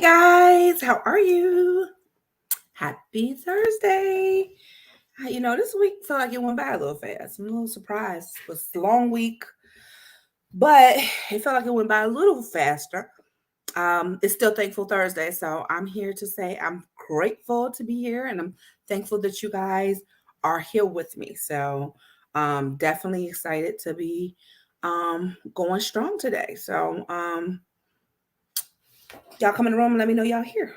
guys, how are you? Happy Thursday. This week felt like it went by a little fast. I'm a little surprised. It was a long week, but it felt like it went by a little faster. It's still Thankful Thursday, so I'm here to say I'm grateful to be here and I'm thankful that you guys are here with me. So definitely excited to be going strong today. So y'all come in the room and let me know y'all here.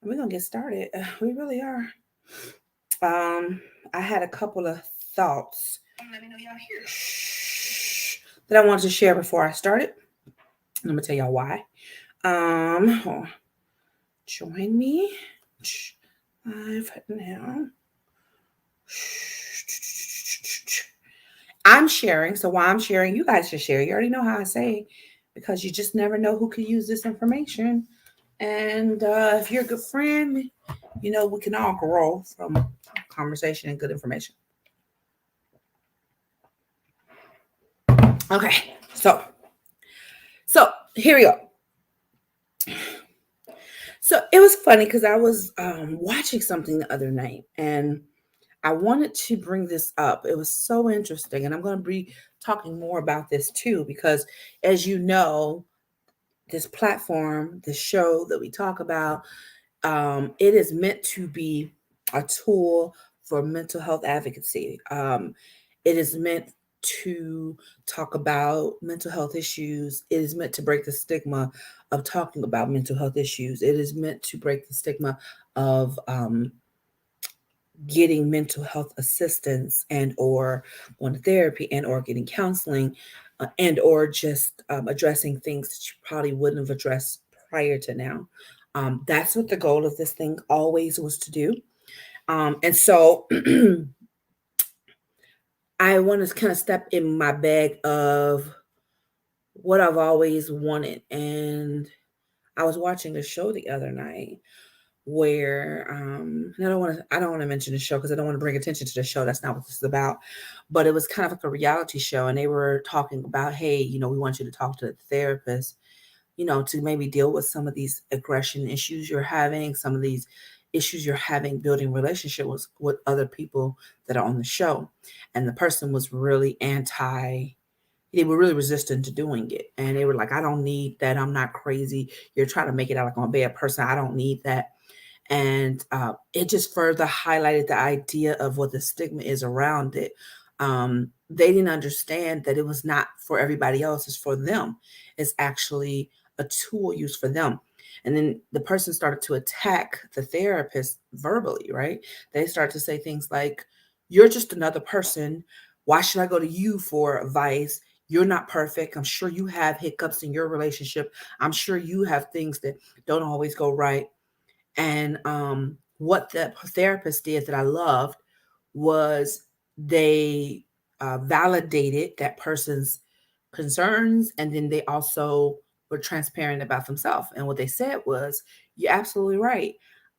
We're gonna get started. We really are. I had a couple of thoughts Let me know y'all here. That I wanted to share before I started. I'm gonna tell y'all why. Join me live now. I'm sharing, so while I'm sharing, you guys should share. You already know how I say, because you just never know who could use this information. And if you're a good friend, we can all grow from conversation and good information. Okay, so here we go. So it was funny because I was watching something the other night and I wanted to bring this up. It was so interesting, and I'm going to be talking more about this too because, as you know, this platform, this show that we talk about, it is meant to be a tool for mental health advocacy. It is meant to talk about mental health issues. It is meant to break the stigma of talking about mental health issues. It is meant to break the stigma of getting mental health assistance and or going to therapy and or getting counseling and or just addressing things that you probably wouldn't have addressed prior to now. That's what the goal of this thing always was to do. And so I want to kind of step in my bag of what I've always wanted. And I was watching a show the other night where and I don't want to mention the show because I don't want to bring attention to the show. That's not what this is about. But it was kind of like a reality show, and they were talking about, hey, we want you to talk to the therapist, to maybe deal with some of these aggression issues you're having, some of these issues you're having building relationships with other people that are on the show. And the person was really they were really resistant to doing it. And they were like, I don't need that. I'm not crazy. You're trying to make it out like I'm a bad person. I don't need that. And it just further highlighted the idea of what the stigma is around it. They didn't understand that it was not for everybody else, it's for them. It's actually a tool used for them. And then the person started to attack the therapist verbally, right? They started to say things like, you're just another person. Why should I go to you for advice? You're not perfect. I'm sure you have hiccups in your relationship. I'm sure you have things that don't always go right. And what the therapist did that I loved was they validated that person's concerns, and then they also were transparent about themselves. And what they said was, you're absolutely right.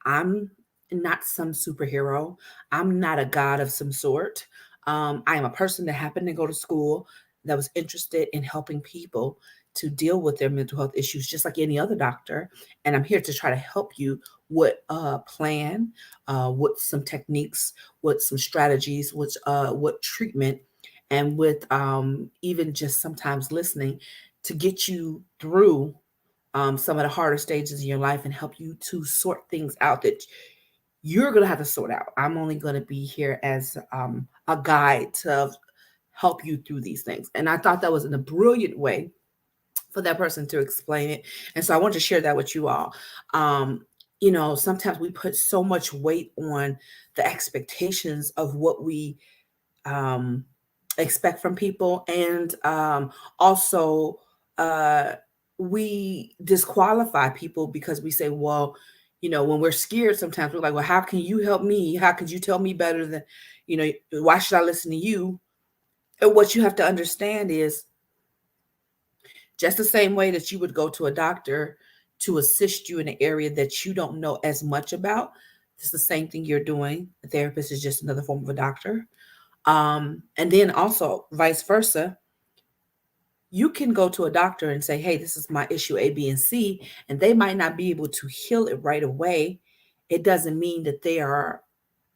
I'm not some superhero. I'm not a god of some sort. I am a person that happened to go to school that was interested in helping people to deal with their mental health issues, just like any other doctor. And I'm here to try to help you with a plan, with some techniques, with some strategies, with treatment, and with even just sometimes listening to get you through some of the harder stages in your life and help you to sort things out that you're going to have to sort out. I'm only going to be here as a guide to help you through these things. And I thought that was in a brilliant way for that person to explain it. And so I want to share that with you all. Sometimes we put so much weight on the expectations of what we um, expect from people. And also, uh, we disqualify people because we say, well, when we're scared, sometimes we're like, well, how can you help me? How could you tell me better than, why should I listen to you? And what you have to understand is, just the same way that you would go to a doctor to assist you in an area that you don't know as much about, it's the same thing you're doing. A therapist is just another form of a doctor. And then also vice versa. You can go to a doctor and say, hey, this is my issue A, B, and C, and they might not be able to heal it right away. It doesn't mean that they are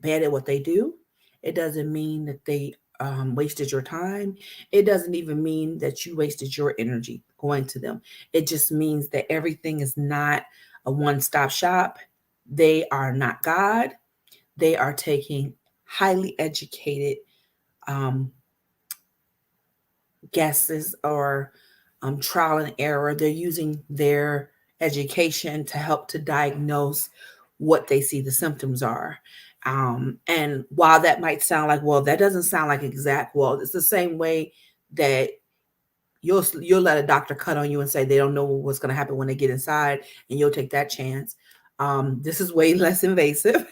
bad at what they do. It doesn't mean that they wasted your time. It doesn't even mean that you wasted your energy going to them. It just means that everything is not a one stop shop. They are not God. They are taking highly educated um, guesses or trial and error. They're using their education to help to diagnose what they see the symptoms are. And while that might sound like, well, that doesn't sound like exact, well, it's the same way that you'll let a doctor cut on you and say they don't know what's going to happen when they get inside, and you'll take that chance. This is way less invasive.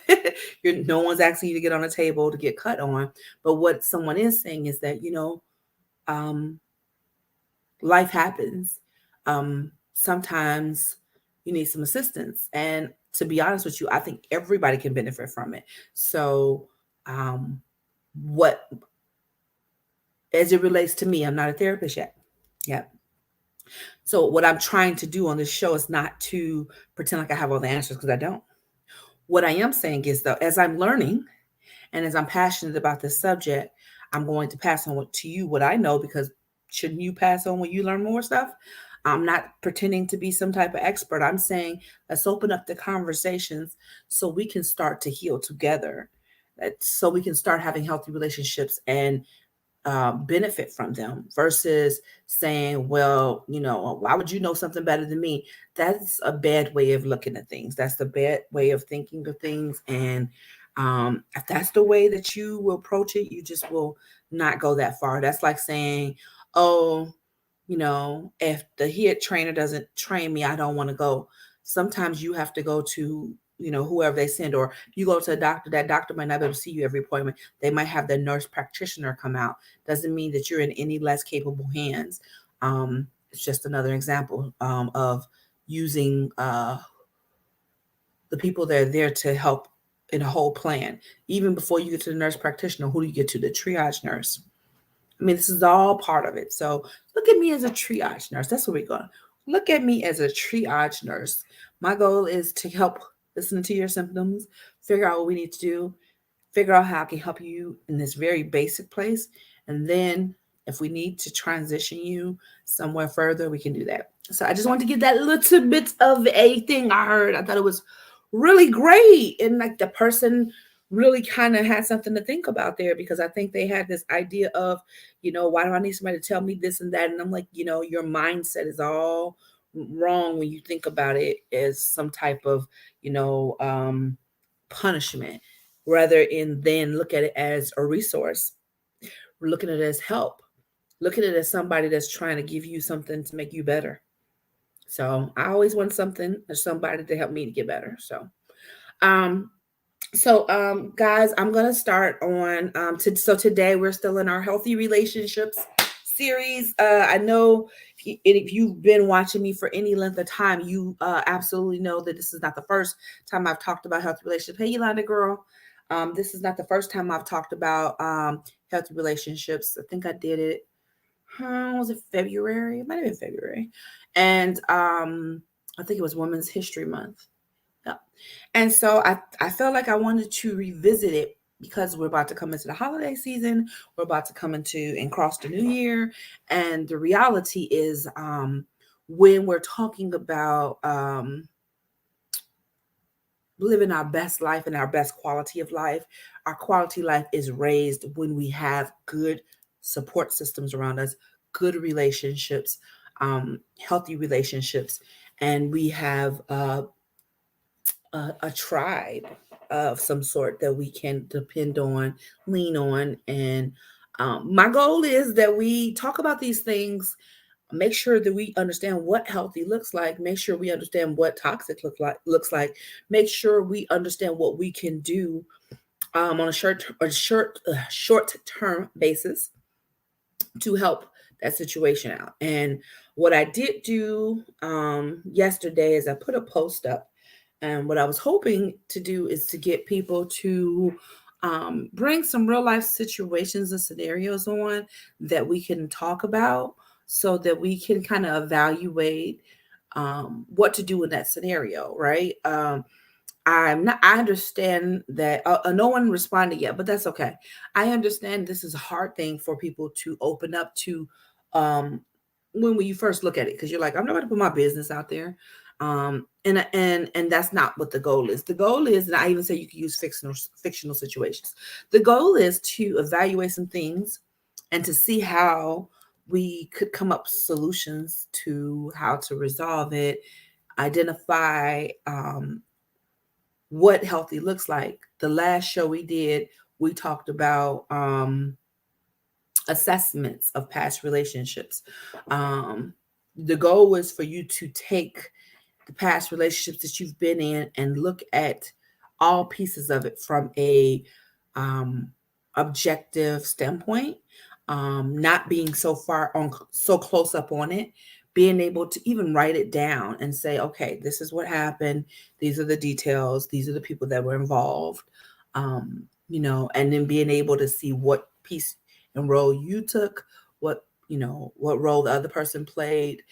No one's asking you to get on a table to get cut on. But what someone is saying is that, um, life happens. Sometimes you need some assistance. And to be honest with you, I think everybody can benefit from it. So, um, what, as it relates to me, I'm not a therapist yet. Yeah. So, what I'm trying to do on this show is not to pretend like I have all the answers because I don't. What I am saying is, though, as I'm learning and as I'm passionate about this subject, I'm going to pass on to you what I know, because shouldn't you pass on when you learn more stuff? I'm not pretending to be some type of expert. I'm saying let's open up the conversations so we can start to heal together, so we can start having healthy relationships and benefit from them, versus saying, well, why would you know something better than me? That's a bad way of looking at things. That's the bad way of thinking of things. And if that's the way that you will approach it, you just will not go that far. That's like saying, oh, if the head trainer doesn't train me, I don't want to go. Sometimes you have to go to, whoever they send, or you go to a doctor, that doctor might not be able to see you every appointment. They might have the nurse practitioner come out. Doesn't mean that you're in any less capable hands. It's just another example of using the people that are there to help in a whole plan. Even before you get to the nurse practitioner, who do you get to? The triage nurse. I mean, this is all part of it. So look at me as a triage nurse. That's what we're going. Look at me as a triage nurse. My goal is to help listen to your symptoms, figure out what we need to do, figure out how I can help you in this very basic place. And then if we need to transition you somewhere further, we can do that. So I just want to give that little bit of a thing I heard. I thought it was really great. And like the person really kind of had something to think about there, because I think they had this idea of, why do I need somebody to tell me this and that? And I'm like, your mindset is all wrong when you think about it as some type of, punishment, rather in then look at it as a resource. We're looking at it as help. Look at it as somebody that's trying to give you something to make you better. So I always want something or somebody to help me to get better. Um, guys, I'm gonna start on so today we're still in our healthy relationships series. I know if you've been watching me for any length of time, you absolutely know that this is not the first time I've talked about healthy relationships. Hey, Yolanda girl, this is not the first time I've talked about healthy relationships. I think I did it. Was it February? It might have been February, and I think it was Women's History Month. Yeah. And so I felt like I wanted to revisit it because we're about to come into the holiday season. We're about to come into and cross the new year. And the reality is, when we're talking about living our best life and our best quality of life, our quality life is raised when we have good support systems around us, good relationships, healthy relationships, and we have a tribe of some sort that we can depend on, lean on. And my goal is that we talk about these things, make sure that we understand what healthy looks like, make sure we understand what toxic looks like, make sure we understand what we can do on a short term basis to help that situation out. And what I did do yesterday is I put a post up, and what I was hoping to do is to get people to bring some real life situations and scenarios on that we can talk about. so that we can kind of evaluate what to do in that scenario, right? I understand that no one responded yet, but that's okay. I understand this is a hard thing for people to open up to um, when you first look at it, because you're like, I'm not going to put my business out there. And that's not what the goal is. The goal is, and I even say you can use fictional situations. The goal is to evaluate some things and to see how we could come up with solutions to how to resolve it, identify what healthy looks like. The last show we did, we talked about assessments of past relationships. Um, the goal was for you to take the past relationships that you've been in and look at all pieces of it from a um, objective standpoint, not being so far on, so close up on it, being able to even write it down and say, okay, this is what happened, these are the details, these are the people that were involved, and then being able to see what piece and role you took, what role the other person played,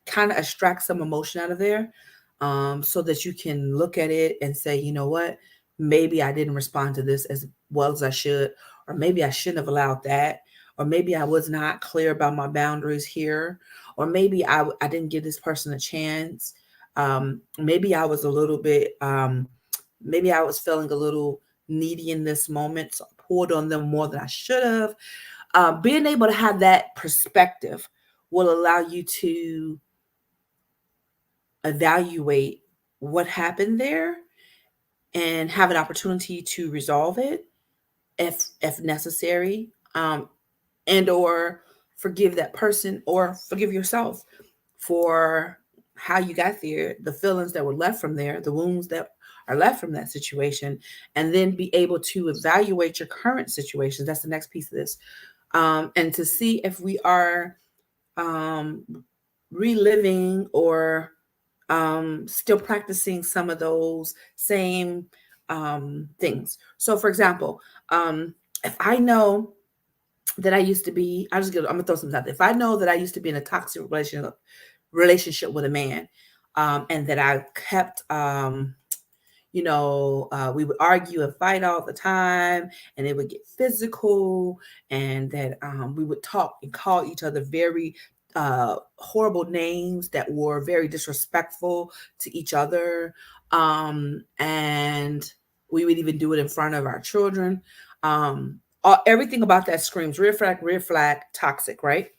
kind of extract some emotion out of there, so that you can look at it and say, you know what, maybe I didn't respond to this as well as I should, or maybe I shouldn't have allowed that, or maybe I was not clear about my boundaries here, or maybe I didn't give this person a chance. Maybe I was a little bit, maybe I was feeling a little needy in this moment, so I poured on them more than I should have. Being able to have that perspective will allow you to evaluate what happened there and have an opportunity to resolve it if necessary, and or forgive that person or forgive yourself for how you got there, the feelings that were left from there, the wounds that are left from that situation, and then be able to evaluate your current situation. That's the next piece of this, and to see if we are um, reliving or still practicing some of those same things. So, for example, if I know that I used to be, I'm gonna throw something out there. If I know that I used to be in a toxic relationship with a man, and that I kept we would argue and fight all the time, and it would get physical, and that we would talk and call each other very horrible names that were very disrespectful to each other. And we would even do it in front of our children. Everything about that screams red flag, toxic, right?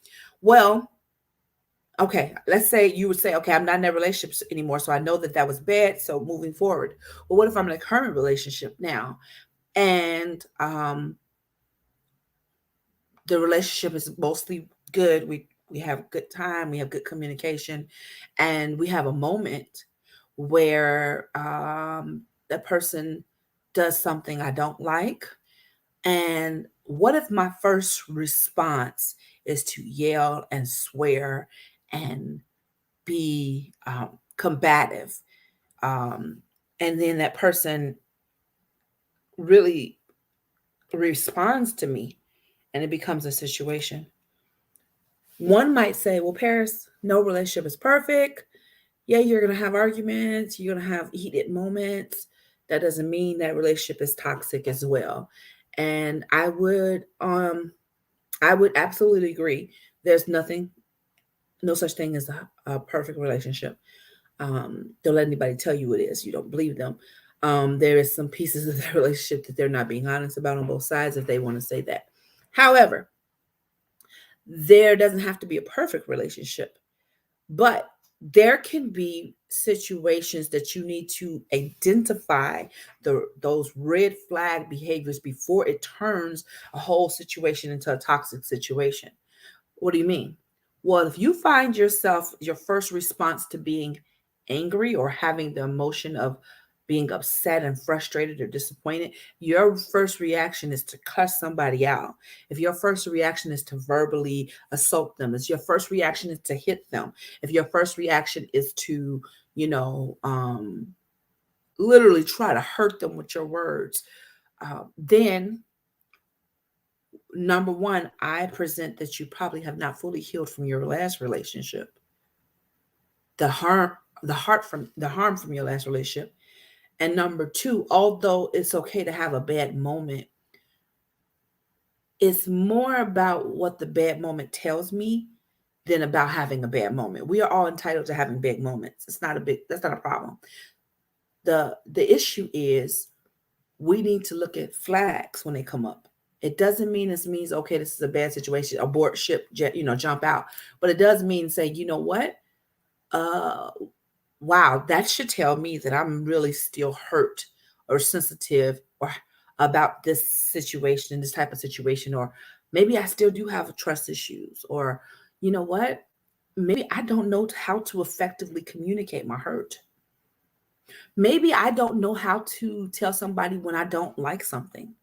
Well, okay, let's say you would say, okay, I'm not in that relationship anymore, so I know that that was bad. So moving forward, well, what if I'm in a current relationship now, and the relationship is mostly good. We have good time, we have good communication, and we have a moment where that person does something I don't like. And what if my first response is to yell and swear and be combative, um, and then that person really responds to me, and it becomes a situation. One might say, well, Paris, no relationship is perfect. Yeah, you're going to have arguments, you're going to have heated moments. That doesn't mean that relationship is toxic as well. And I would absolutely agree. There's no such thing as a perfect relationship. Don't let anybody tell you it is. You don't believe them. There is some pieces of the relationship that they're not being honest about on both sides if they want to say that. However, there doesn't have to be a perfect relationship, but there can be situations that you need to identify those red flag behaviors before it turns a whole situation into a toxic situation. What do you mean? Well, if you find yourself, your first response to being angry or having the emotion of being upset and frustrated or disappointed, your first reaction is to cuss somebody out. If your first reaction is to verbally assault them, if your first reaction is to hit them, if your first reaction is to, you know, literally try to hurt them with your words, then number one, I present that you probably have not fully healed from your last relationship, the harm, the harm from your last relationship. And number two, although it's okay to have a bad moment, it's more about what the bad moment tells me than about having a bad moment. We are all entitled to having bad moments. That's not a problem. The issue is we need to look at flags when they come up. It doesn't mean this means, okay, this is a bad situation, abort ship, jump out. But it does mean say, you know what? Uh, wow, that should tell me that I'm really still hurt or sensitive or about this situation, this type of situation, or maybe I still do have trust issues, or you know what? Maybe I don't know how to effectively communicate my hurt. Maybe I don't know how to tell somebody when I don't like something.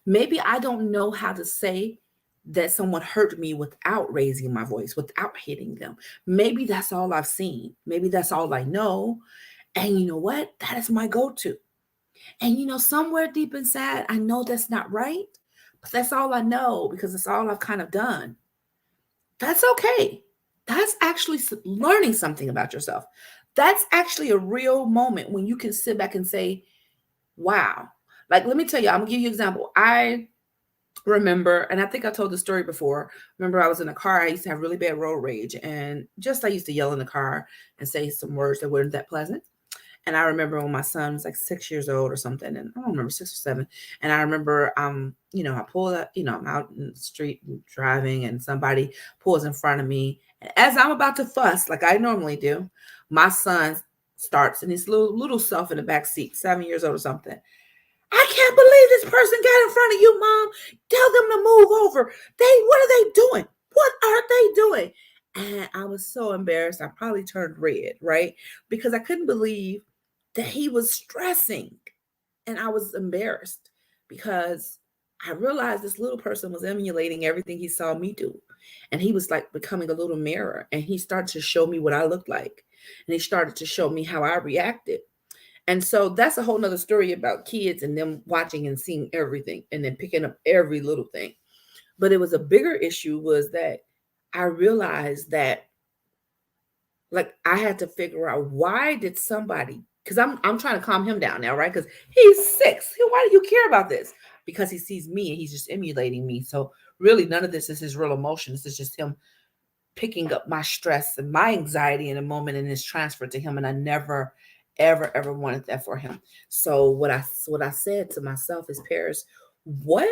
Maybe I don't know how to say that someone hurt me without raising my voice, without hitting them. Maybe that's all I've seen. Maybe that's all I know. And you know what? That is my go to. And somewhere deep inside, I know that's not right, but that's all I know because it's all I've kind of done. That's okay. That's actually learning something about yourself. That's actually a real moment when you can sit back and say, wow. Like, let me tell you, I'm gonna give you an example. I remember, and I think I told the story before. Remember, I was in a car. I used to have really bad road rage, and I used to yell in the car and say some words that weren't that pleasant. And I remember when my son was like 6 years old or something, and I don't remember 6 or 7. And I remember, I pull up, I'm out in the street driving, and somebody pulls in front of me. And as I'm about to fuss, like I normally do, my son starts in his little self in the back seat, 7 years old or something. I can't believe this person got in front of you, Mom. Tell them to move over. What are they doing? What are they doing? And I was so embarrassed. I probably turned red, right? Because I couldn't believe that he was stressing. And I was embarrassed because I realized this little person was emulating everything he saw me do. And he was like becoming a little mirror. And he started to show me what I looked like. And he started to show me how I reacted. And so that's a whole nother story about kids and them watching and seeing everything and then picking up every little thing. But it was a bigger issue was that I realized that like I had to figure out why did somebody, because I'm trying to calm him down now, right? Because he's 6. Why do you care about this? Because he sees me and he's just emulating me. So really none of this is his real emotion. This is just him picking up my stress and my anxiety in a moment and it's transferred to him. And I never, ever wanted that for him. So what I said to myself is, Paris, what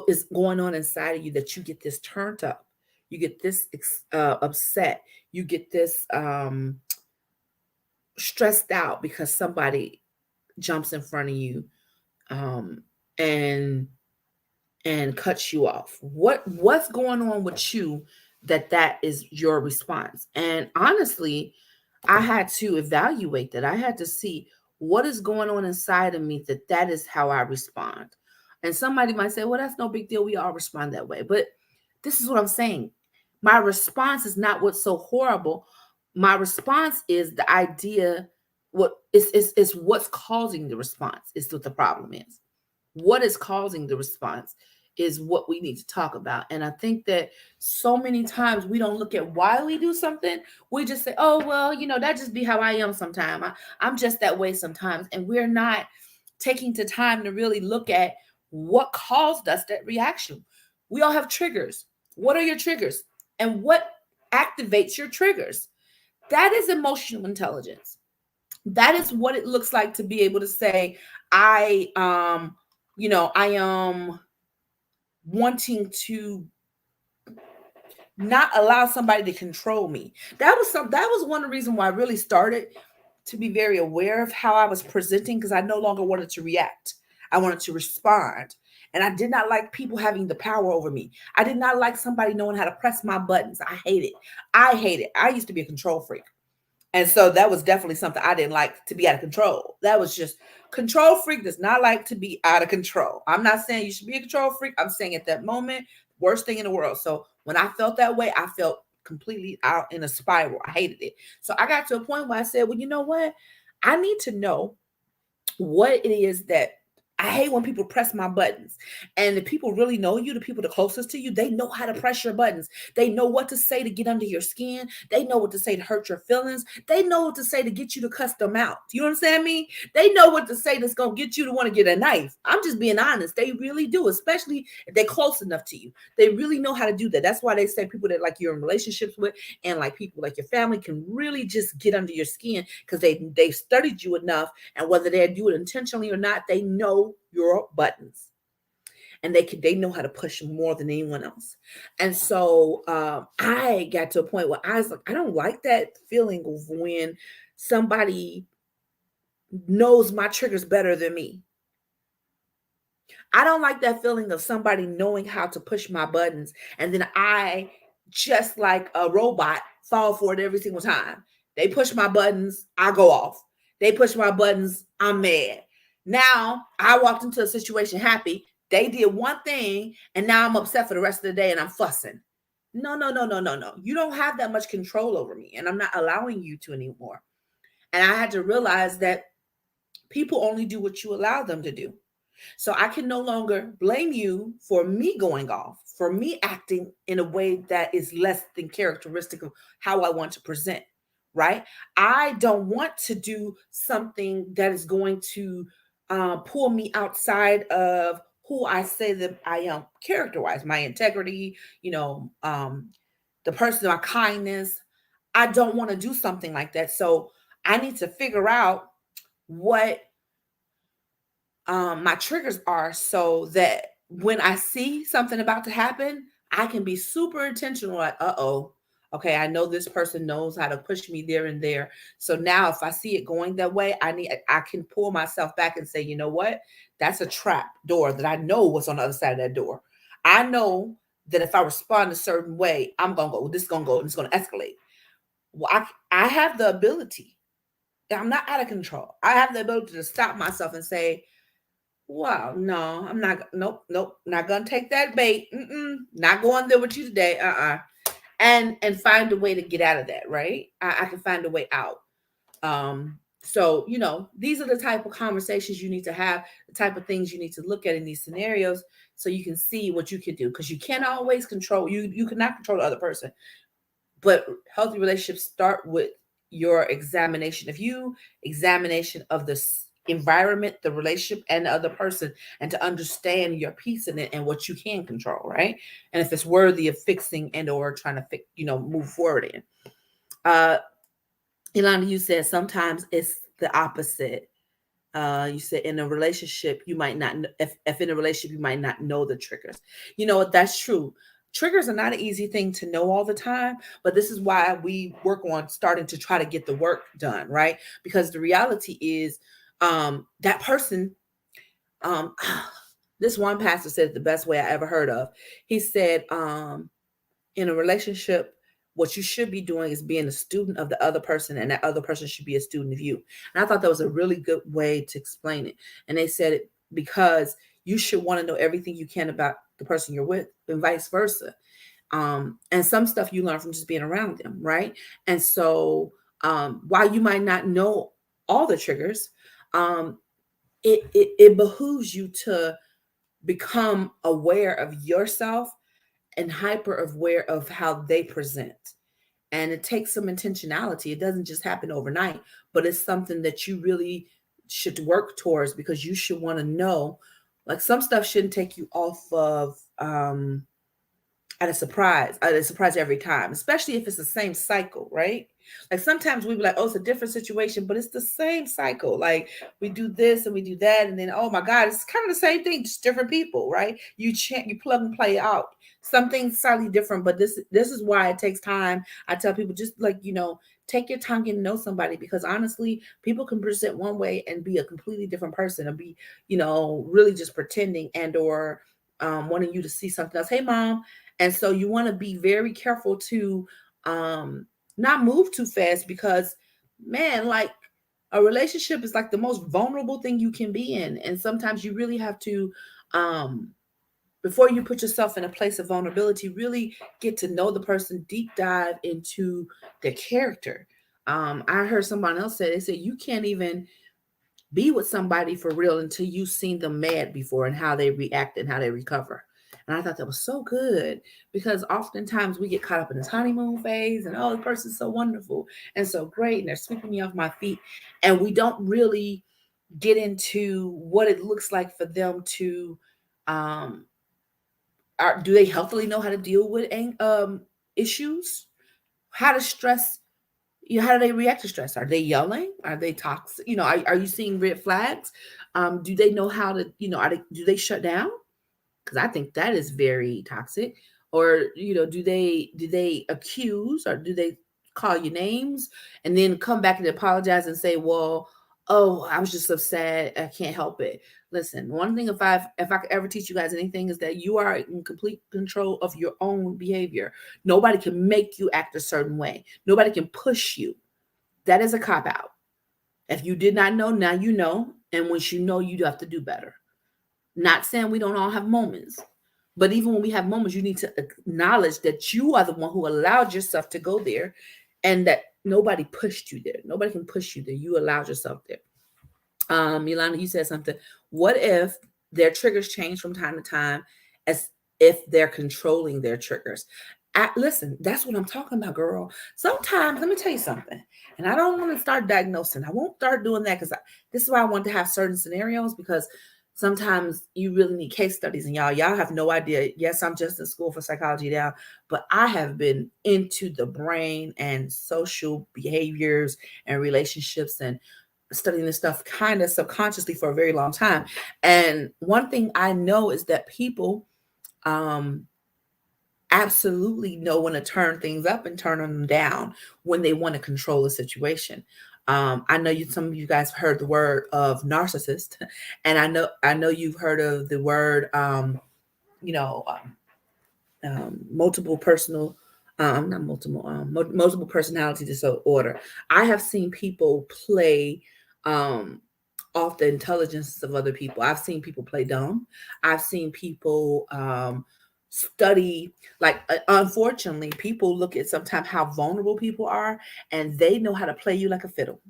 is going on inside of you that you get this turned up? You get this upset. You get this stressed out because somebody jumps in front of you um, and cuts you off. What's going on with you that is your response? And honestly, I had to evaluate that. I had to see what is going on inside of me that is how I respond. And somebody might say, well, that's no big deal. We all respond that way. But this is what I'm saying. My response is not what's so horrible. My response is the idea, what is what's causing the response is what the problem is. What is causing the response is what we need to talk about. And I think that so many times we don't look at why we do something. We just say, oh, well, that just be how I am sometimes. I'm just that way sometimes. And we're not taking the time to really look at what caused us that reaction. We all have triggers. What are your triggers? And what activates your triggers? That is emotional intelligence. That is what it looks like to be able to say, I am wanting to not allow somebody to control me. That was one of the reasons why I really started to be very aware of how I was presenting, because I no longer wanted to react. I wanted to respond. And I did not like people having the power over me. I did not like somebody knowing how to press my buttons. I hate it. I used to be a control freak. And so that was definitely something I didn't like, to be out of control. That was just, control freak does not like to be out of control. I'm not saying you should be a control freak. I'm saying at that moment, worst thing in the world. So when I felt that way, I felt completely out in a spiral. I hated it. So I got to a point where I said, well, you know what? I need to know what it is that I hate when people press my buttons. And the people really know you, the people the closest to you, they know how to press your buttons. They know what to say to get under your skin. They know what to say to hurt your feelings. They know what to say to get you to cuss them out. You understand me? They know what to say that's going to get you to want to get a knife. I'm just being honest. They really do, especially if they're close enough to you. They really know how to do that. That's why they say people that like you're in relationships with and like people like your family can really just get under your skin because they've studied you enough, and whether they do it intentionally or not, they know your buttons, and they know how to push more than anyone else. And so I got to a point where I was like, I don't like that feeling of when somebody knows my triggers better than me. I don't like that feeling of somebody knowing how to push my buttons, and then I, just like a robot, fall for it every single time. They push my buttons, I go off. They push my buttons, I'm mad. Now I walked into a situation happy. They did one thing, and now I'm upset for the rest of the day and I'm fussing. No, no, no, no, no, no. You don't have that much control over me, and I'm not allowing you to anymore. And I had to realize that people only do what you allow them to do. So I can no longer blame you for me going off, for me acting in a way that is less than characteristic of how I want to present, right? I don't want to do something that is going to pull me outside of who I say that I am character wise, my integrity, the person, my kindness. I don't want to do something like that. So I need to figure out what my triggers are, so that when I see something about to happen, I can be super intentional. Like, oh, okay, I know this person knows how to push me there and there. So now, if I see it going that way, I can pull myself back and say, you know what? That's a trap door that I know what's on the other side of that door. I know that if I respond a certain way, I'm gonna go. This is gonna go. And it's gonna escalate. Well, I have the ability. I'm not out of control. I have the ability to stop myself and say, wow, no, I'm not. Nope, nope, not gonna take that bait. Not going there with you today. And find a way to get out of that. Right? I can find a way out. So these are the type of conversations you need to have, the type of things you need to look at in these scenarios, so you can see what you can do. Because you can't always control. You cannot control the other person, but healthy relationships start with your examination of you, examination of the environment, the relationship, and the other person, and to understand your piece in it and what you can control, right? And if it's worthy of fixing and or trying to fix, move forward in. Ilana, you said sometimes it's the opposite. You said in a relationship, you might not, if in a relationship, you might not know the triggers. You know what? That's true. Triggers are not an easy thing to know all the time, but this is why we work on starting to try to get the work done, right? Because the reality is, that person, um, this one pastor said it the best way I ever heard of. He said, in a relationship, what you should be doing is being a student of the other person, and that other person should be a student of you. And I thought that was a really good way to explain it. And they said it because you should want to know everything you can about the person you're with, and vice versa. And some stuff you learn from just being around them, right? And so, while you might not know all the triggers, um, it behooves you to become aware of yourself and hyper aware of how they present. And it takes some intentionality. It doesn't just happen overnight, but it's something that you really should work towards, because you should want to know, like, some stuff shouldn't take you off of at a surprise every time, especially if it's the same cycle, right? Like sometimes we be like, oh, it's a different situation, but it's the same cycle. Like we do this and we do that, and then oh my God, it's kind of the same thing, just different people, right? You plug and play out. Something slightly different, but this is why it takes time. I tell people, just like, take your time getting to know somebody, because honestly, people can present one way and be a completely different person, or be, really just pretending and or wanting you to see something else. Hey, mom. And so you want to be very careful to not move too fast, because man, like, a relationship is like the most vulnerable thing you can be in. And sometimes you really have to, before you put yourself in a place of vulnerability, really get to know the person, deep dive into their character. I heard someone else say, they said, you can't even Be with somebody for real until you've seen them mad before and how they react and how they recover. And I thought that was so good because oftentimes we get caught up in this honeymoon phase and, oh, the person's so wonderful and so great and they're sweeping me off my feet. And we don't really get into what it looks like for them to, um, do they healthily know how to deal with issues? How to stress, how do they react to stress? Are they yelling? Are they toxic? Are you seeing red flags? Do they know how to, do they shut down? Because I think that is very toxic. Or do they accuse, or do they call you names and then come back and apologize and say, well, oh, I was just upset, I can't help it. Listen, one thing, if I could ever teach you guys anything, is that you are in complete control of your own behavior. Nobody can make you act a certain way. Nobody can push you. That is a cop out. If you did not know, now you know. And once you know, you do have to do better. Not saying we don't all have moments, but even when we have moments, you need to acknowledge that you are the one who allowed yourself to go there, and that nobody pushed you there. Nobody can push you there. You allowed yourself there. Yolanda, you said something. What if their triggers change from time to time, as if they're controlling their triggers? Listen, that's what I'm talking about, girl. Sometimes, let me tell you something, and I don't want to start diagnosing. I won't start doing that because this is why I want to have certain scenarios, because sometimes you really need case studies. And y'all have no idea. Yes, I'm just in school for psychology now, but I have been into the brain and social behaviors and relationships and studying this stuff kind of subconsciously for a very long time. And one thing I know is that people um absolutely know when to turn things up and turn them down when they want to control a situation. I know some of you guys heard the word of narcissist, and I know you've heard of the word you know multiple personal not multiple multiple personality disorder. I have seen people play um off the intelligence of other people. I've seen people play dumb. I've seen people study, like, unfortunately, people look at sometimes how vulnerable people are, and they know how to play you like a fiddle.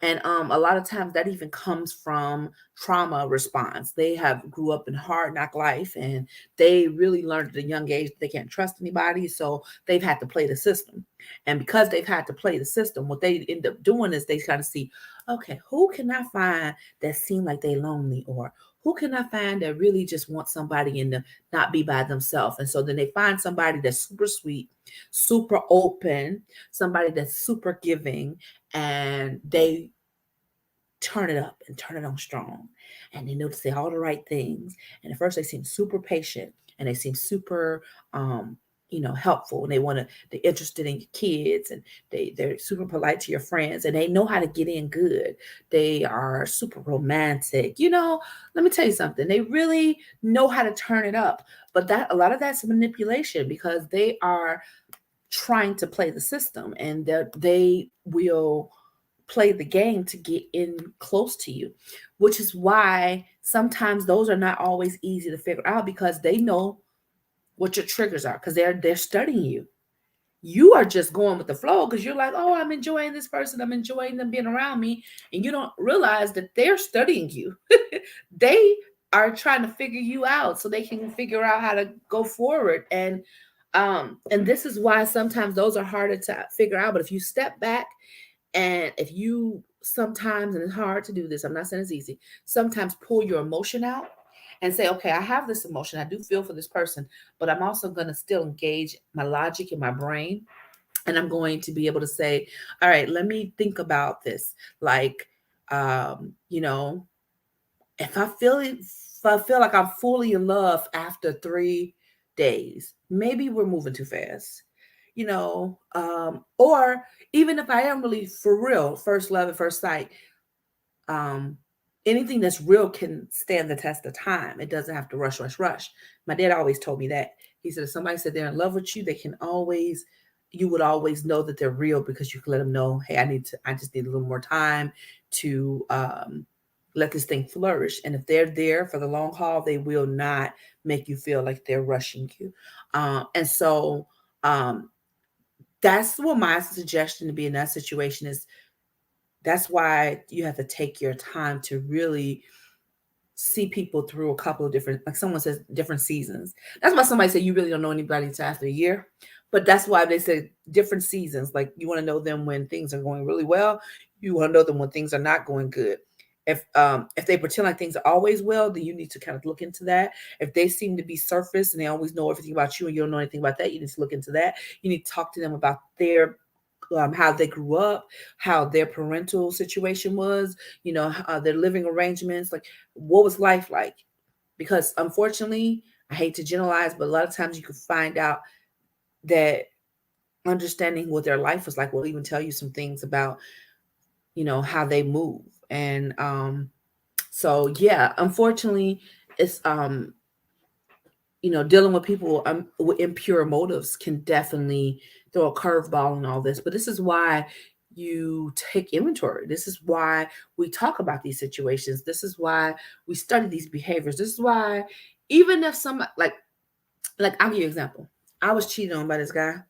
And a lot of times that even comes from trauma response. They have grew up in hard knock life, and they really learned at a young age that they can't trust anybody, so they've had to play the system. And because they've had to play the system, what they end up doing is they kind of see, okay, who can I find that seem like they lonely, or who can I find that really just want somebody and to not be by themselves? And so then they find somebody that's super sweet, super open, somebody that's super giving, and they turn it up and turn it on strong. And they know to say all the right things. And at first they seem super patient, and they seem super helpful, and they're interested in your kids, and they're super polite to your friends, and they know how to get in good. They are super romantic. Let me tell you something. They really know how to turn it up. But that a lot of that's manipulation, because they are trying to play the system, and that they will play the game to get in close to you, which is why sometimes those are not always easy to figure out, because they know what your triggers are, because they're studying you. You are just going with the flow because you're like, oh, I'm enjoying this person, I'm enjoying them being around me, and you don't realize that they're studying you. They are trying to figure you out so they can figure out how to go forward. And this is why sometimes those are harder to figure out. But if you step back, and if you sometimes, and it's hard to do this, I'm not saying it's easy, sometimes pull your emotion out and say, okay, I have this emotion, I do feel for this person, but I'm also going to still engage my logic and my brain. And I'm going to be able to say, all right, let me think about this. Like, um, you know, if I feel like I'm fully in love after 3 days, maybe we're moving too fast. Or even if I am really for real, first love at first sight, um, anything that's real can stand the test of time. It doesn't have to rush, rush, rush. My dad always told me that. He said, if somebody said they're in love with you, you would always know that they're real, because you can let them know, hey, I just need a little more time to let this thing flourish. And if they're there for the long haul, they will not make you feel like they're rushing you. And so um, that's what my suggestion to be in that situation is: That's why you have to take your time to really see people through a couple of different, like someone says, different seasons. That's why somebody said you really don't know anybody until after a year. But that's why they say different seasons. Like you want to know them when things are going really well. You want to know them when things are not going good. If they pretend like things are always well, then you need to kind of look into that. If they seem to be surface and they always know everything about you and you don't know anything about that, you need to look into that. You need to talk to them about their how they grew up, how their parental situation was, their living arrangements, like what was life like? Because unfortunately, I hate to generalize, but a lot of times you can find out that understanding what their life was like will even tell you some things about, how they move. And so yeah, unfortunately, it's dealing with people with impure motives can definitely throw a curveball in all this. But this is why you take inventory. This is why we talk about these situations. This is why we study these behaviors. This is why, even if some like I'll give you an example. I was cheated on by this guy a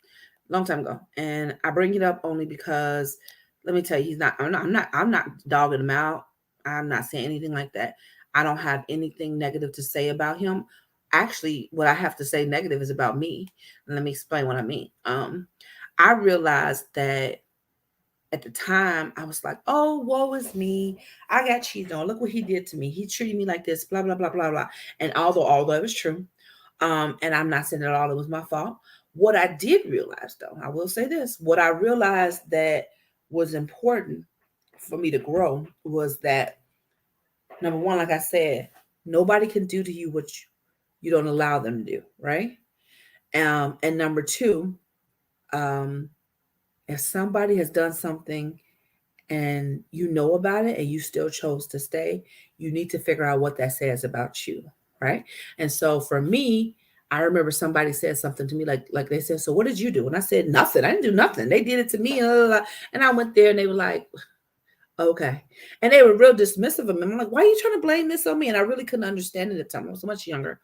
long time ago, and I bring it up only because let me tell you, he's not. I'm not dogging him out. I'm not saying anything like that. I don't have anything negative to say about him. Actually, what I have to say negative is about me. And let me explain what I mean. I realized that at the time I was like, oh, woe is me. I got cheated on. Look what he did to me. He treated me like this, blah, blah, blah, blah, blah. And although it was true, and I'm not saying at all it was my fault. What I did realize though, I will say this, what I realized that was important for me to grow was that number one, like I said, nobody can do to you what you don't allow them to do, right? And number two, um, if somebody has done something and you know about it and you still chose to stay, you need to figure out what that says about you, right? And so for me, I remember somebody said something to me like they said, "So what did you do?" And I said, "Nothing. I didn't do nothing. They did it to me." And I went there and they were like, "Okay," and they were real dismissive of me. I'm like, "Why are you trying to blame this on me?" And I really couldn't understand it at the time. I was so much younger.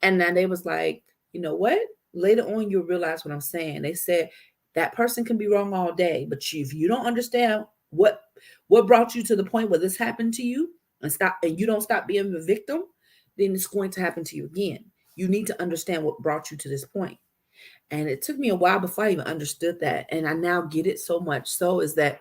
And then they was like, "You know what? Later on, you'll realize what I'm saying." They said that person can be wrong all day, but if you don't understand what brought you to the point where this happened to you, and you don't stop being the victim, then it's going to happen to you again. You need to understand what brought you to this point. And it took me a while before I even understood that, and I now get it so much. So is that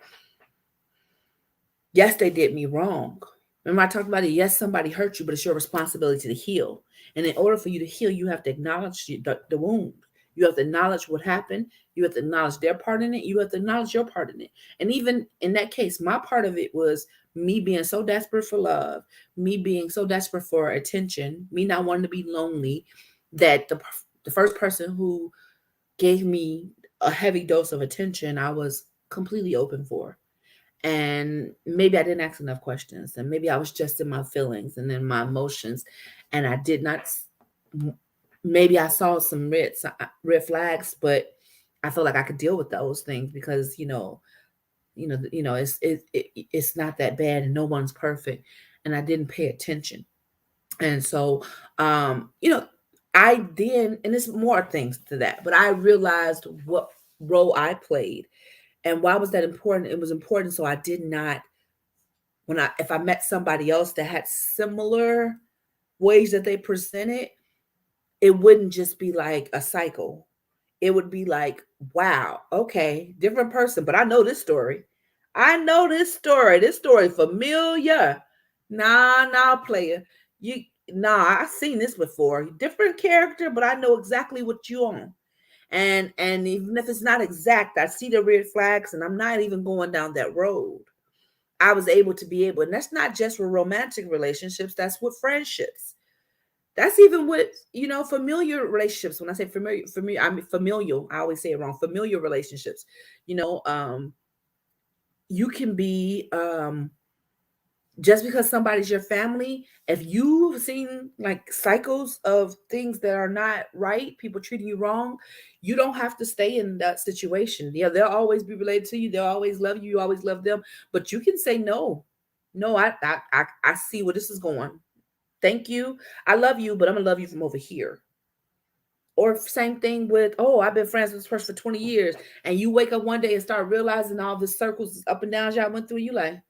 yes, they did me wrong. Remember, I talked about it. Yes, somebody hurt you, but it's your responsibility to heal. And in order for you to heal, you have to acknowledge the wound. You have to acknowledge what happened. You have to acknowledge their part in it. You have to acknowledge your part in it. And even in that case, my part of it was me being so desperate for love, me being so desperate for attention, me not wanting to be lonely, that the first person who gave me a heavy dose of attention, I was completely open for. And maybe I didn't ask enough questions, and maybe I was just in my feelings and in my emotions, and I did not. Maybe I saw some red flags, but I felt like I could deal with those things because it's not that bad, and no one's perfect, and I didn't pay attention, and so I then, and there's more things to that, but I realized what role I played. And why was that important? It was important so I did not, if I met somebody else that had similar ways that they presented, it wouldn't just be like a cycle. It would be like, wow, okay, different person, but I know this story. I know this story. This story familiar. Nah, player. You I've seen this before. Different character, but I know exactly what you on. And even if it's not exact, I see the red flags and I'm not even going down that road. I was able to be able, and that's not just with romantic relationships, that's with friendships. That's even with, familiar relationships. When I say familiar, I mean familial. I always say it wrong. Familiar relationships. You know, you can be just because somebody's your family, if you've seen like cycles of things that are not right, people treating you wrong, you don't have to stay in that situation. Yeah, they'll always be related to you. They'll always love you. You always love them. But you can say no. No, I see where this is going. Thank you. I love you, but I'm gonna love you from over here. Or Or same thing with, oh, I've been friends with this person for 20 years. And you wake up one day and start realizing all the circles up and down y'all went through. You like,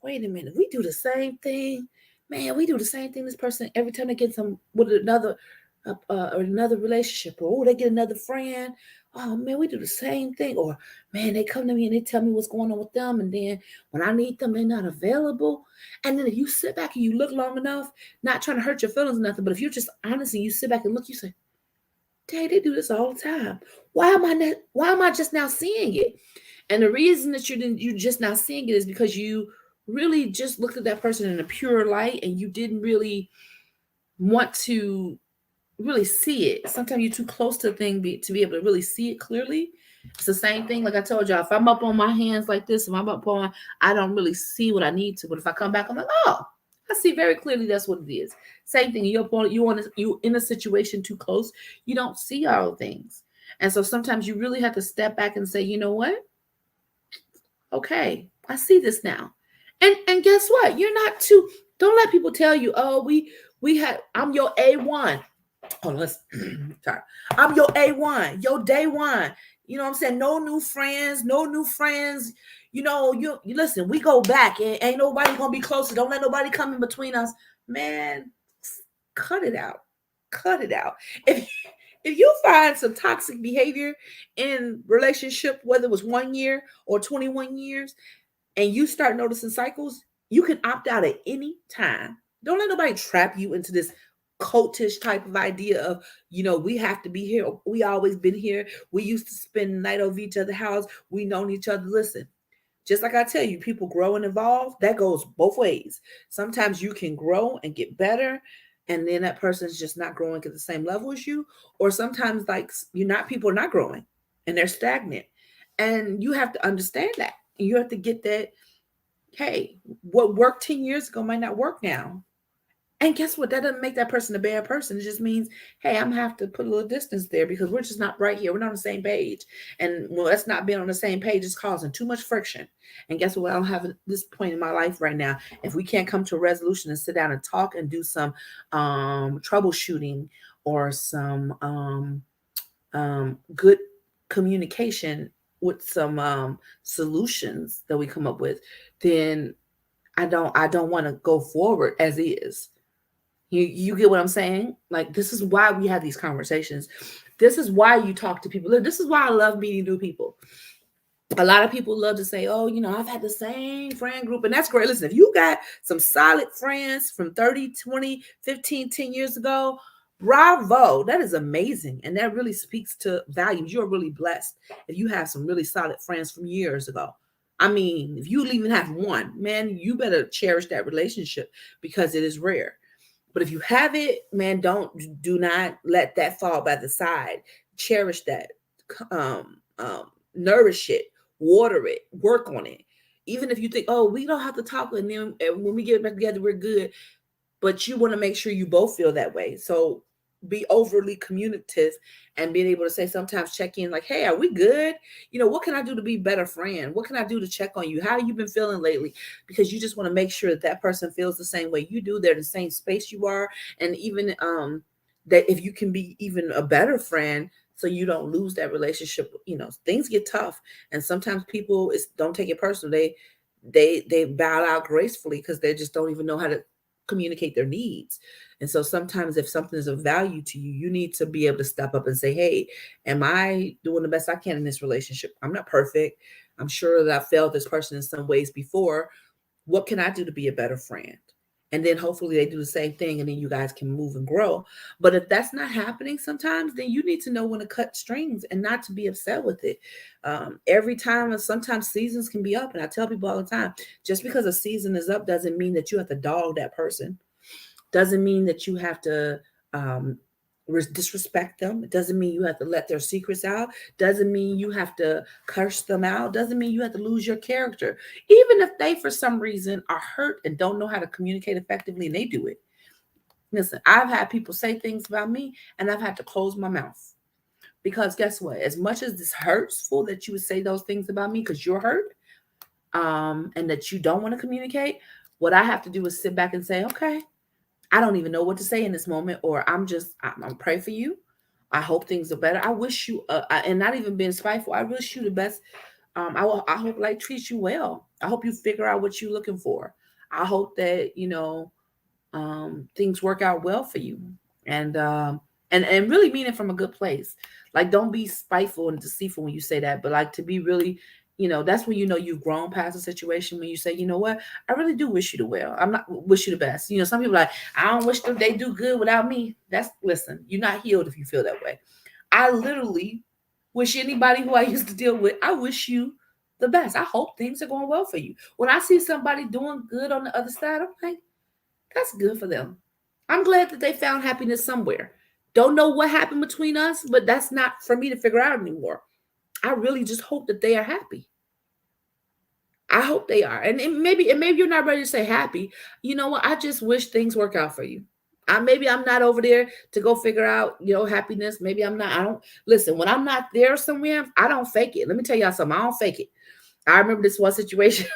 wait a minute, we do the same thing. Man, we do the same thing. This person, every time they get some with another or another relationship, or oh, they get another friend. Oh man, we do the same thing. Or man, they come to me and they tell me what's going on with them, and then when I need them, they're not available. And then if you sit back and you look long enough, not trying to hurt your feelings or nothing, but if you're just honest and you sit back and look, you say, "Dang, they do this all the time. Why am I not? Why am I just now seeing it?" And the reason that you just now seeing it is because you really just looked at that person in a pure light and you didn't really want to really see it. Sometimes you're too close to a thing to be able to really see it clearly. It's the same thing. Like I told y'all, if I'm up on my hands like this, if I'm up on, I don't really see what I need to. But if I come back, I'm like, oh, I see very clearly that's what it is. Same thing. You in a situation too close, you don't see all things. And so sometimes you really have to step back and say, you know what? Okay, I see this now. And guess what? You're not too, don't let people tell you, oh, we had, I'm your A1. Hold on, let's sorry. I'm your A1, your day one. You know what I'm saying? No new friends, no new friends. You listen, we go back. Ain't nobody gonna be closer. Don't let nobody come in between us. Man, cut it out. Cut it out. If you find some toxic behavior in relationship, whether it was 1 year or 21 years, and you start noticing cycles, you can opt out at any time. Don't let nobody trap you into this cultish type of idea of, we have to be here. We always been here. We used to spend the night over each other's house. We known each other. Listen, just like I tell you, people grow and evolve. That goes both ways. Sometimes you can grow and get better, and then that person's just not growing at the same level as you. Or sometimes, like, people are not growing and they're stagnant. And you have to understand that. You have to get that, hey, what worked 10 years ago might not work now. And guess what? That doesn't make that person a bad person. It just means, hey, I'm gonna have to put a little distance there because we're just not right here. We're not on the same page. And well, that's not being on the same page is causing too much friction. And guess what? I don't have at this point in my life right now. If we can't come to a resolution and sit down and talk and do some troubleshooting or some good communication with some solutions that we come up with, then I don't want to go forward as is. You get what I'm saying? Like, this is why we have these conversations. This is why you talk to people. This is why I love meeting new people. A lot of people love to say, oh, I've had the same friend group, and that's great. Listen, if you got some solid friends from 30, 20, 15, 10 years ago, bravo. That is amazing. And that really speaks to values. You're really blessed if you have some really solid friends from years ago. I mean, if you even have one, man, you better cherish that relationship because it is rare. But if you have it, man, do not let that fall by the side. Cherish that. Um, Nourish it, water it, work on it. Even if you think, oh, we don't have to talk, and then when we get back together, we're good. But you want to make sure you both feel that way. So be overly communicative and being able to say, sometimes check in like, hey, are we good? What can I do to be a better friend? What can I do to check on you? How you been feeling lately? Because you just want to make sure that that person feels the same way you do. They're the same space you are. And even that if you can be even a better friend, so you don't lose that relationship. Things get tough, and sometimes people don't take it personal. They bow out gracefully because they just don't even know how to communicate their needs. And so sometimes if something is of value to you, you need to be able to step up and say, hey, am I doing the best I can in this relationship? I'm not perfect. I'm sure that I failed this person in some ways before. What can I do to be a better friend? And then hopefully they do the same thing, and then you guys can move and grow. But if that's not happening sometimes, then you need to know when to cut strings and not to be upset with it. Every time, and sometimes seasons can be up. And I tell people all the time, just because a season is up doesn't mean that you have to dog that person. Doesn't mean that you have to um, disrespect them. It doesn't mean you have to let their secrets out. Doesn't mean you have to curse them out. Doesn't mean you have to lose your character. Even if they, for some reason, are hurt and don't know how to communicate effectively, and they do it. Listen, I've had people say things about me, and I've had to close my mouth. Because guess what? As much as this hurtful that you would say those things about me because you're hurt, and that you don't want to communicate, what I have to do is sit back and say, okay, I don't even know what to say in this moment, or I'm pray for you, I hope things are better. I wish you, and not even being spiteful, I wish you the best. I hope life treats you well. I hope you figure out what you're looking for. I hope that, things work out well for you, and and really mean it from a good place. Like, don't be spiteful and deceitful when you say that, but like to be really, that's when you've grown past a situation, when you say, you know what, I really do wish you the well. I'm not wish you the best. Some people are like, I don't wish them they do good without me. That's Listen, you're not healed if you feel that way. I literally wish anybody who I used to deal with, I wish you the best. I hope things are going well for you. When I see somebody doing good on the other side, I'm like, that's good for them. I'm glad that they found happiness somewhere. Don't know what happened between us, but that's not for me to figure out anymore. I really just hope that they are happy. I hope they are. And maybe you're not ready to say happy. You know what? I just wish things work out for you. Maybe I'm not over there to go figure out, happiness. Maybe I'm not. I don't listen. When I'm not there somewhere, I don't fake it. Let me tell y'all something. I don't fake it. I remember this one situation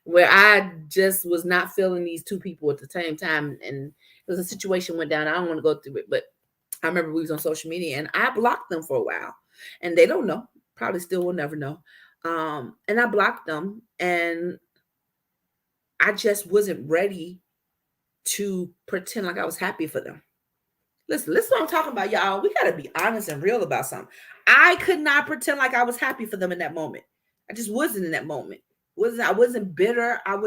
where I just was not feeling these two people at the same time, and it was a situation went down. I don't want to go through it, but I remember we was on social media, and I blocked them for a while, and they don't know. Probably still will never know. And I blocked them, and I just wasn't ready to pretend like I was happy for them. Listen what I'm talking about, y'all. We gotta be honest and real about something. I could not pretend like I was happy for them in that moment. I just wasn't in that moment. I wasn't bitter. I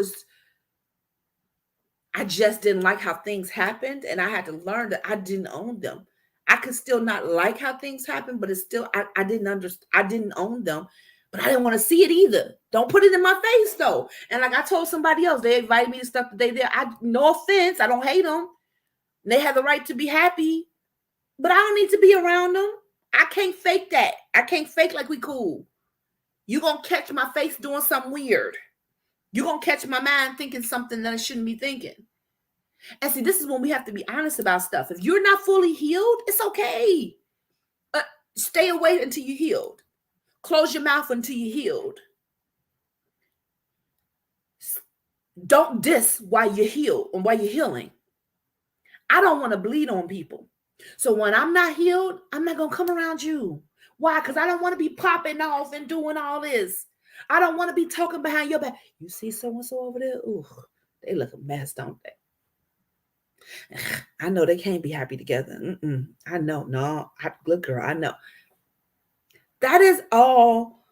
just didn't like how things happened, and I had to learn that I didn't own them. I could still not like how things happened, but it's still I didn't understand. I didn't own them, but I didn't want to see it either. Don't put it in my face though. And like I told somebody else, they invited me to stuff that they did. No offense, I don't hate them. They have the right to be happy, but I don't need to be around them. I can't fake that. I can't fake like we cool. You gonna catch my face doing something weird. You gonna catch my mind thinking something that I shouldn't be thinking. And see, this is when we have to be honest about stuff. If you're not fully healed, it's okay. Stay away until you're healed. Close your mouth until you're healed. Don't diss while you're healed and while you're healing. I don't want to bleed on people. So when I'm not healed, I'm not going to come around you. Why? Because I don't want to be popping off and doing all this. I don't want to be talking behind your back. You see so-and-so over there? Ooh, they look a mess, don't they? I know they can't be happy together. I know. No, look, girl, I know. That is all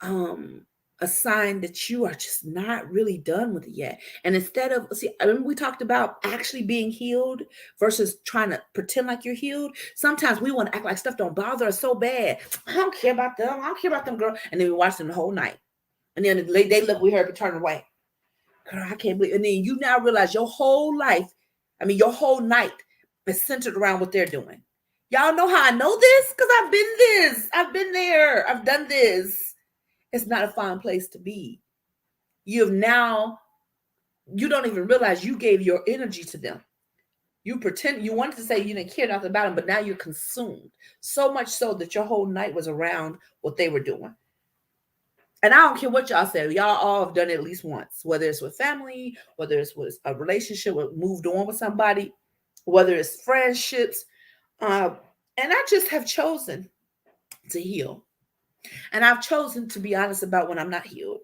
a sign that you are just not really done with it yet. And instead of, see, I remember we talked about actually being healed versus trying to pretend like you're healed. Sometimes we want to act like stuff don't bother us so bad. I don't care about them. I don't care about them, girl. And then we watch them the whole night. And then they look, we heard, turn away. Girl, I can't believe. And then you now realize your whole life, your whole night is centered around what they're doing. Y'all know how I know this? Because I've been this. I've been there. I've done this. It's not a fun place to be. You don't even realize you gave your energy to them. You pretend you wanted to say you didn't care nothing about them, but now you're consumed. So much so that your whole night was around what they were doing. And I don't care what y'all say. Y'all all have done it at least once, whether it's with family, whether it's with a relationship, moved on with somebody, whether it's friendships. And I just have chosen to heal. And I've chosen to be honest about when I'm not healed.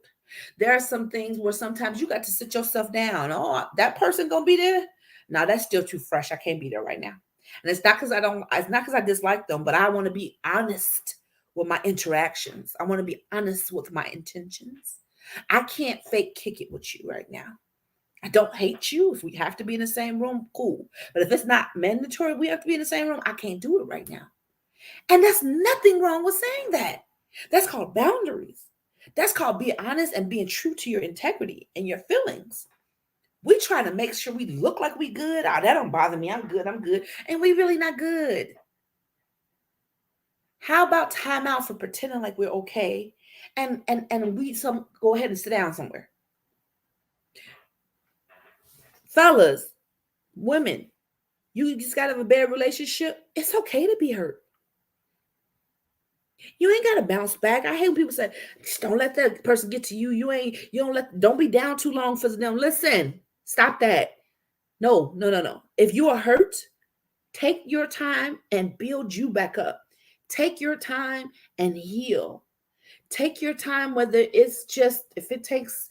There are some things where sometimes you got to sit yourself down. Oh, that person gonna be there? No, that's still too fresh. I can't be there right now. And it's not because I dislike them, but I want to be honest with my interactions. I want to be honest with my intentions. I can't fake kick it with you right now. I don't hate you. If we have to be in the same room, cool. But if it's not mandatory, we have to be in the same room, I can't do it right now. And that's nothing wrong with saying that. That's called boundaries. That's called being honest and being true to your integrity and your feelings. We try to make sure we look like we good. Oh, that don't bother me. I'm good. And we really not good. How about time out for pretending like we're okay and we go ahead and sit down somewhere. Fellas, women, you just gotta have a bad relationship. It's okay to be hurt. You ain't gotta bounce back. I hate when people say, just don't let that person get to you. Don't be down too long for them. Listen, stop that. No. If you are hurt, Take your time and build you back up. Take your time and heal. Take your time, whether it's just, if it takes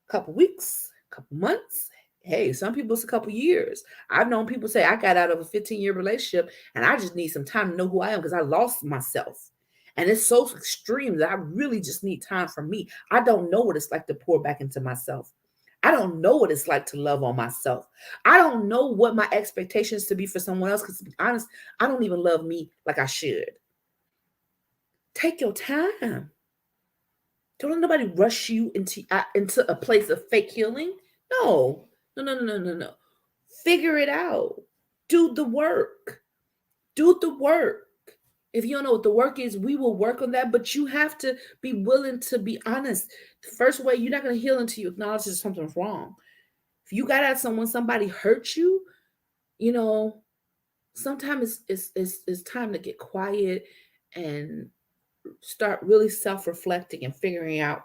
a couple weeks, a couple months. Hey, some people it's a couple years. I've known people say, I got out of a 15-year relationship and I just need some time to know who I am because I lost myself. And it's so extreme that I really just need time for me. I don't know what it's like to pour back into myself. I don't know what it's like to love on myself. I don't know what my expectations to be for someone else. Because to be honest, I don't even love me like I should. Take your time. Don't let nobody rush you into a place of fake healing. No, no, no, no, no, no, no. Figure it out. Do the work. Do the work. If you don't know what the work is, we will work on that. But you have to be willing to be honest. The first way, you're not going to heal until you acknowledge that something's wrong. If you got at someone, somebody hurt you, you know, sometimes it's time to get quiet and start really self-reflecting and figuring out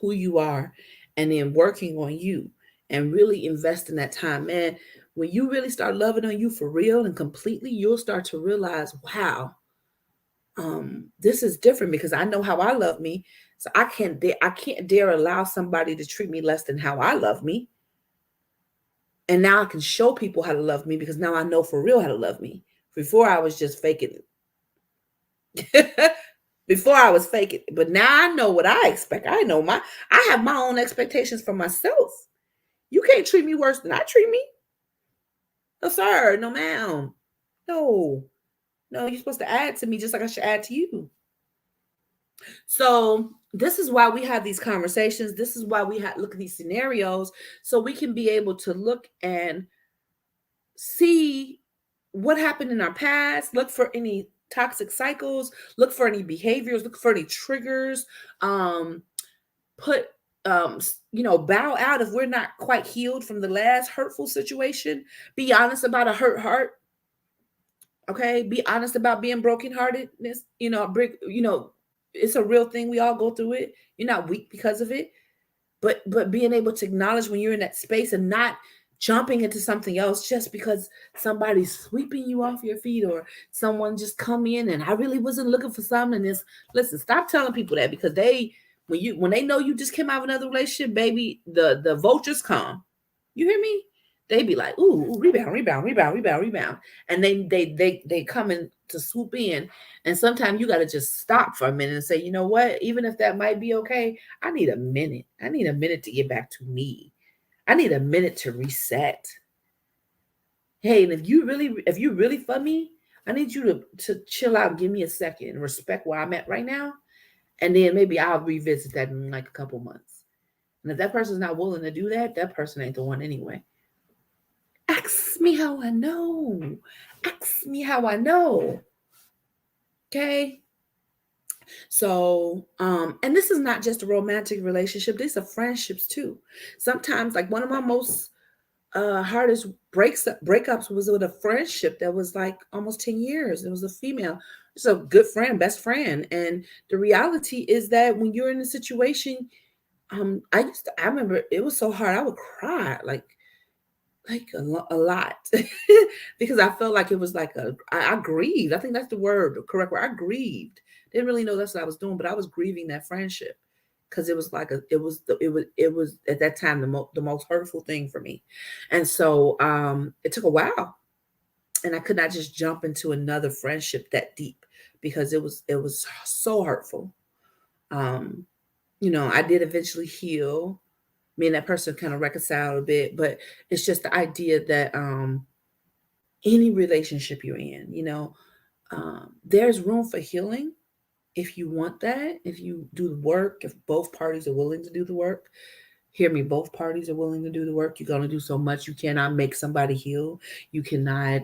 who you are and then working on you and really investing that time. Man, when you really start loving on you for real and completely, you'll start to realize, wow, this is different because I know how I love me. So I can't dare allow somebody to treat me less than how I love me. And now I can show people how to love me because now I know for real how to love me. Before I was just faking it. Before I was faking it. But now I know what I expect. I have my own expectations for myself. You can't treat me worse than I treat me. No, sir. No, ma'am. No. No, you're supposed to add to me just like I should add to you. So this is why we have these conversations. This is why we look at these scenarios so we can be able to look and see what happened in our past, look for any toxic cycles, look for any behaviors, look for any triggers, put bow out if we're not quite healed from the last hurtful situation. Be honest about a hurt heart. Okay, be honest about being brokenheartedness. It's a real thing. We all go through it. You're not weak because of it, but being able to acknowledge when you're in that space and not jumping into something else just because somebody's sweeping you off your feet or someone just come in and I really wasn't looking for something. Listen, stop telling people that because when they know you just came out of another relationship, baby, the vultures come. You hear me? They be like, ooh, rebound, rebound, rebound, rebound, rebound. And they come in to swoop in. And sometimes you got to just stop for a minute and say, you know what? Even if that might be okay, I need a minute. I need a minute to get back to me. I need a minute to reset. Hey, and if you really for me, I need you to chill out and give me a second and respect where I'm at right now. And then maybe I'll revisit that in like a couple months. And if that person's not willing to do that, that person ain't the one anyway. Ask me how I know. Ask me how I know. Okay. So, and this is not just a romantic relationship, these are friendships too. Sometimes, like one of my most hardest breakups was with a friendship that was like almost 10 years. It was a female. It's a good friend, best friend. And the reality is that when you're in a situation, I remember it was so hard. I would cry like a lot because I felt like it was like I grieved. I think that's the word, the correct word. I grieved. Didn't really know that's what I was doing, but I was grieving that friendship because it was like it was at that time the most hurtful thing for me. And so it took a while and I could not just jump into another friendship that deep because it was so hurtful. um I did eventually heal. Me and that person kind of reconciled a bit, but it's just the idea that any relationship you're in, there's room for healing if you want that, if you do the work, if both parties are willing to do the work. Hear me, both parties are willing to do the work. You're going to do so much. You cannot make somebody heal. You cannot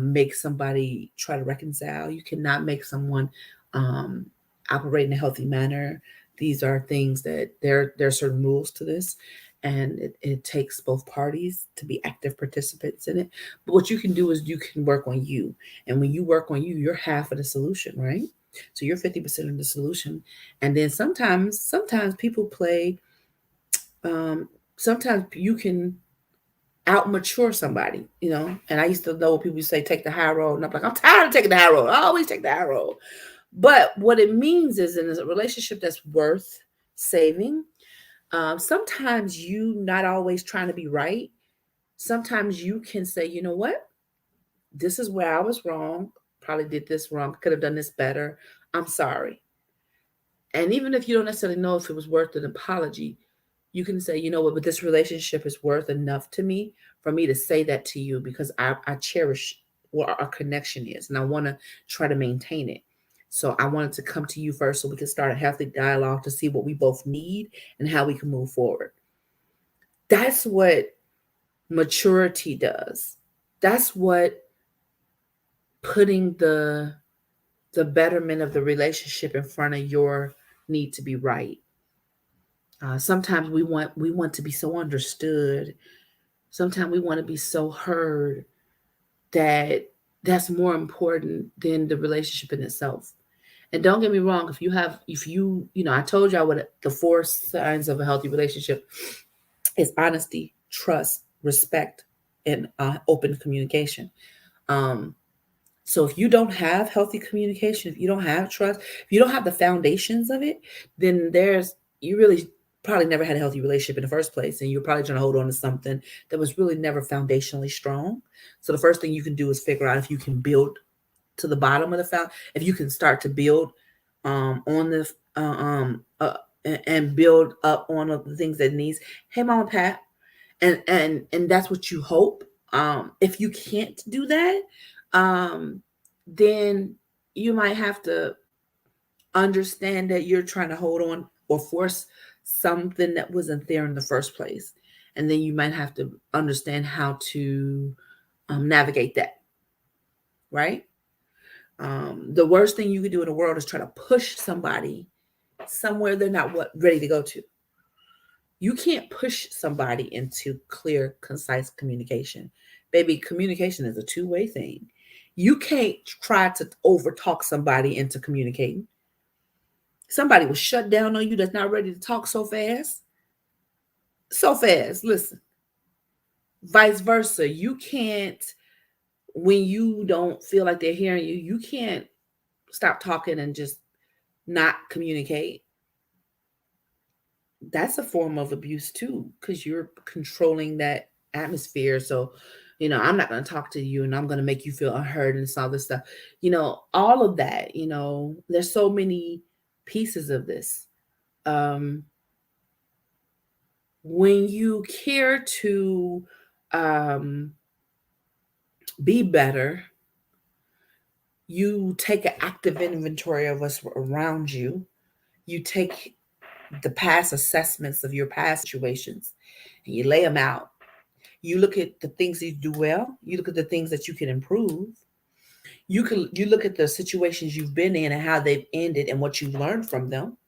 make somebody try to reconcile. You cannot make someone um, operate in a healthy manner. These are things that there are certain rules to this, and it takes both parties to be active participants in it. But what you can do is you can work on you, and when you work on you, you're half of the solution, right? So you're 50% of the solution, and then sometimes people play. Sometimes you can out mature somebody, And I used to know people say take the high road, and I'm like, I'm tired of taking the high road. I always take the high road. But what it means is, in a relationship that's worth saving, sometimes you not always trying to be right. Sometimes you can say, you know what, this is where I was wrong. Probably did this wrong. Could have done this better. I'm sorry. And even if you don't necessarily know if it was worth an apology, you can say, you know what, but this relationship is worth enough to me for me to say that to you, because I cherish what our connection is, and I want to try to maintain it. So I wanted to come to you first so we can start a healthy dialogue to see what we both need and how we can move forward. That's what maturity does. That's what putting the betterment of the relationship in front of your need to be right. Sometimes we want to be so understood. Sometimes we want to be so heard that that's more important than the relationship in itself. And don't get me wrong, if you I told y'all what the four signs of a healthy relationship is: honesty, trust, respect, and open communication. Um, So if you don't have healthy communication, if you don't have trust, if you don't have the foundations of it, then you really probably never had a healthy relationship in the first place. And you're probably trying to hold on to something that was really never foundationally strong. So the first thing you can do is figure out if you can build to the bottom of the if you can start to build on the and build up on the things that it needs. Hey, Mama Pat, and that's what you hope. If you can't do that, um then you might have to understand that you're trying to hold on or force something that wasn't there in the first place, and then you might have to understand how to navigate that, right? The worst thing you can do in the world is try to push somebody somewhere they're not ready to go to. You can't push somebody into clear, concise communication. Baby, communication is a two-way thing. You can't try to overtalk somebody into communicating. Somebody will shut down on you that's not ready to talk so fast. So fast. Listen. Vice versa. You can't, when you don't feel like they're hearing you, you can't stop talking and just not communicate. That's a form of abuse too, because you're controlling that atmosphere. So, I'm not going to talk to you, and I'm going to make you feel unheard and all this stuff. All of that. There's so many pieces of this. Um, when you care to um, be better, you take an active inventory of what's around you. You take the past assessments of your past situations and you lay them out. You look at the things that you do well. You look at the things that you can improve. You look at the situations you've been in and how they've ended and what you've learned from them.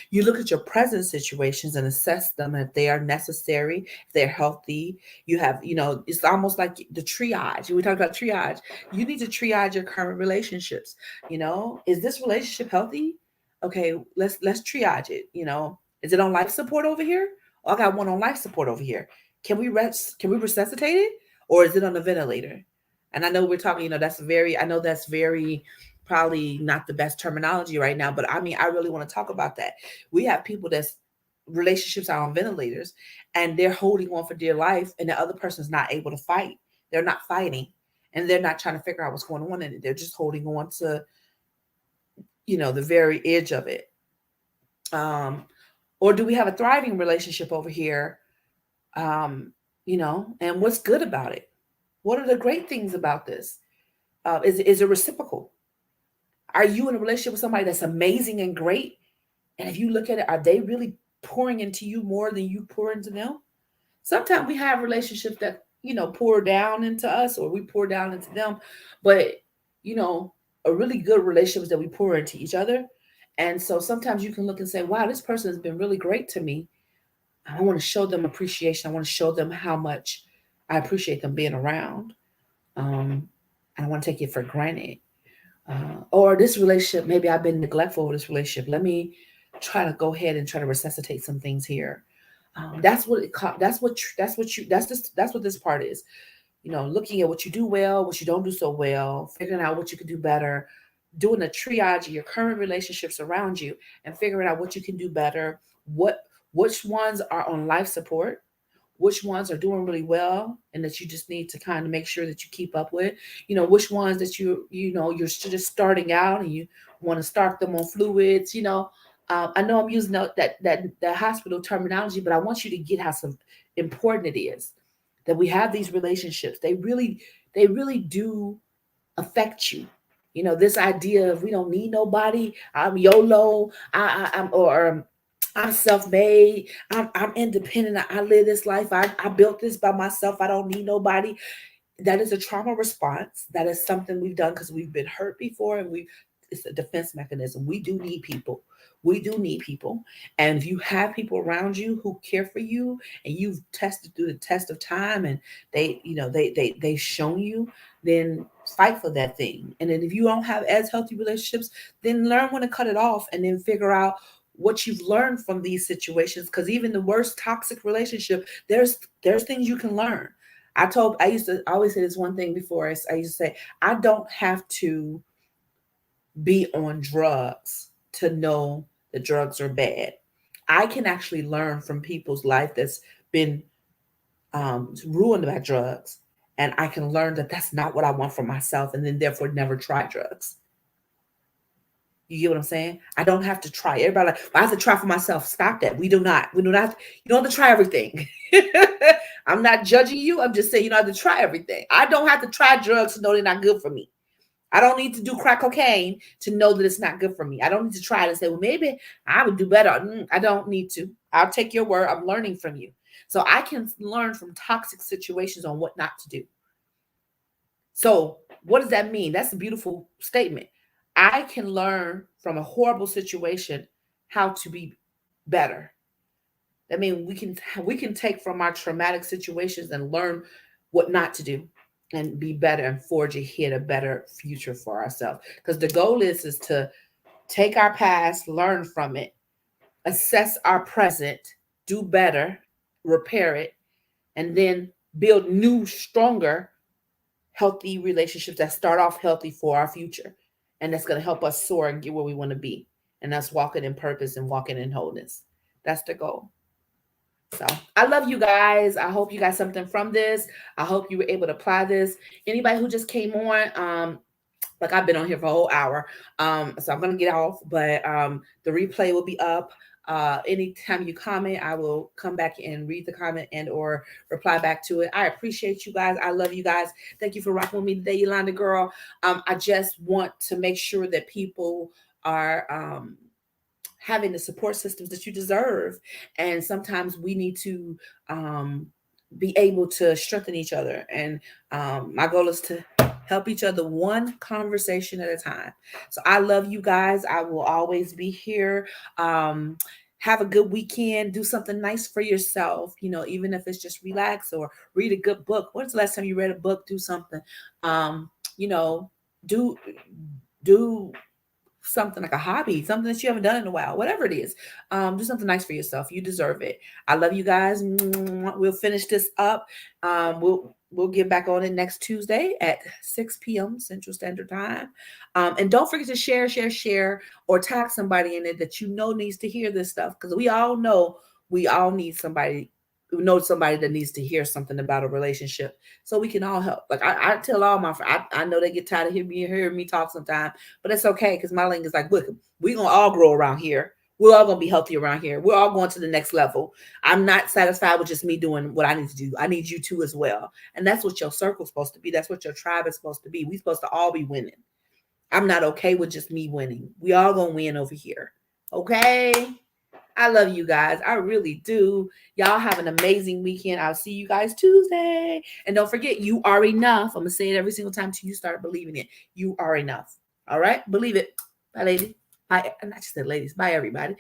You look at your present situations and assess them if they are necessary, if they're healthy. It's almost like the triage. We talked about triage. You need to triage your current relationships. Is this relationship healthy? Okay, let's triage it. Is it on life support over here? Oh, I got one on life support over here. Can we resuscitate it? Or is it on the ventilator? And I know we're talking, I know that's very probably not the best terminology right now, but I mean, I really want to talk about that. We have people that's relationships are on ventilators and they're holding on for dear life, and the other person's not able to fight. They're not fighting, and they're not trying to figure out what's going on, and they're just holding on to, the very edge of it. Um, or do we have a thriving relationship over here? Um, and what's good about it? What are the great things about this? Is it reciprocal? Are you in a relationship with somebody that's amazing and great? And if you look at it, are they really pouring into you more than you pour into them? Sometimes we have relationships that, pour down into us or we pour down into them. But, you know, a really good relationship is that we pour into each other. And so sometimes you can look and say, wow, this person has been really great to me. I want to show them appreciation. I want to show them how much I appreciate them being around. I don't want to take it for granted. Or this relationship, maybe I've been neglectful of this relationship. Let me try to go ahead and try to resuscitate some things here. That's what it that's what this part is. Looking at what you do well, what you don't do so well, figuring out what you could do better, doing a triage of your current relationships around you, and figuring out what you can do better, what which ones are on life support, which ones are doing really well and that you just need to kind of make sure that you keep up with, which ones that you're just starting out and you want to start them on fluids. I know I'm using that hospital terminology, but I want you to get how some important it is that we have these relationships. They really do affect you. This idea of we don't need nobody. I'm YOLO. I'm or I'm self-made. I'm independent. I live this life. I built this by myself. I don't need nobody. That is a trauma response. That is something we've done because we've been hurt before, and we it's a defense mechanism. We do need people. We do need people. And if you have people around you who care for you and you've tested through the test of time and they've shown you, then fight for that thing. And then if you don't have as healthy relationships, then learn when to cut it off and then figure out what you've learned from these situations. Because even the worst toxic relationship, there's things you can learn. I used to always say this one thing before. I used to say, I don't have to be on drugs to know that drugs are bad. I can actually learn from people's life that's been ruined by drugs. And I can learn that that's not what I want for myself, and then therefore never try drugs. You get what I'm saying? I don't have to try. Everybody like, "Well, I have to try for myself." Stop that. We do not. We do not. You don't have to try everything. I'm not judging you. I'm just saying you don't have to try everything. I don't have to try drugs to know they're not good for me. I don't need to do crack cocaine to know that it's not good for me. I don't need to try it and say, well, maybe I would do better. I don't need to. I'll take your word. I'm learning from you. So I can learn from toxic situations on what not to do. So what does that mean? That's a beautiful statement. I can learn from a horrible situation how to be better. I mean, we can take from our traumatic situations and learn what not to do and be better and forge ahead a better future for ourselves. Because the goal is to take our past, learn from it, assess our present, do better, repair it, and then build new, stronger, healthy relationships that start off healthy for our future. And that's going to help us soar and get where we want to be. And that's walking in purpose and walking in wholeness. That's the goal. So I love you guys. I hope you got something from this. I hope you were able to apply this. Anybody who just came on, like I've been on here for a whole hour. So I'm gonna get off, but the replay will be up. Anytime you comment, I will come back and read the comment and or reply back to it. I appreciate you guys. I love you guys. Thank you for rocking with me today, Yolanda girl. I just want to make sure that people are having the support systems that you deserve. And sometimes we need to be able to strengthen each other. And my goal is to help each other one conversation at a time. So I love you guys. I will always be here. Have a good weekend. Do something nice for yourself, even if it's just relax or read a good book. When's the last time you read a book? Do something. You know, do do something like a hobby, something that you haven't done in a while, whatever it is. Do something nice for yourself. You deserve it. I love you guys. We'll finish this up. We'll get back on it next Tuesday at 6 p.m. Central Standard Time. And don't forget to share, or tag somebody in it that you know needs to hear this stuff. Because we all know we all need somebody. We know somebody that needs to hear something about a relationship, so we can all help. Like I tell all my friends, I know they get tired of hearing me talk sometimes, but it's okay because my link is like, look, we're gonna all grow around here. We're all gonna be healthy around here. We're all going to the next level. I'm not satisfied with just me doing what I need to do. I need you to as well. And that's what your circle's supposed to be. That's what your tribe is supposed to be. We're supposed to all be winning. I'm not okay with just me winning. We all gonna win over here. Okay. I love you guys. I really do. Y'all have an amazing weekend. I'll see you guys Tuesday. And don't forget, you are enough. I'm going to say it every single time until you start believing it. You are enough. All right? Believe it. Bye, ladies. Bye. Not just the ladies. Bye, everybody.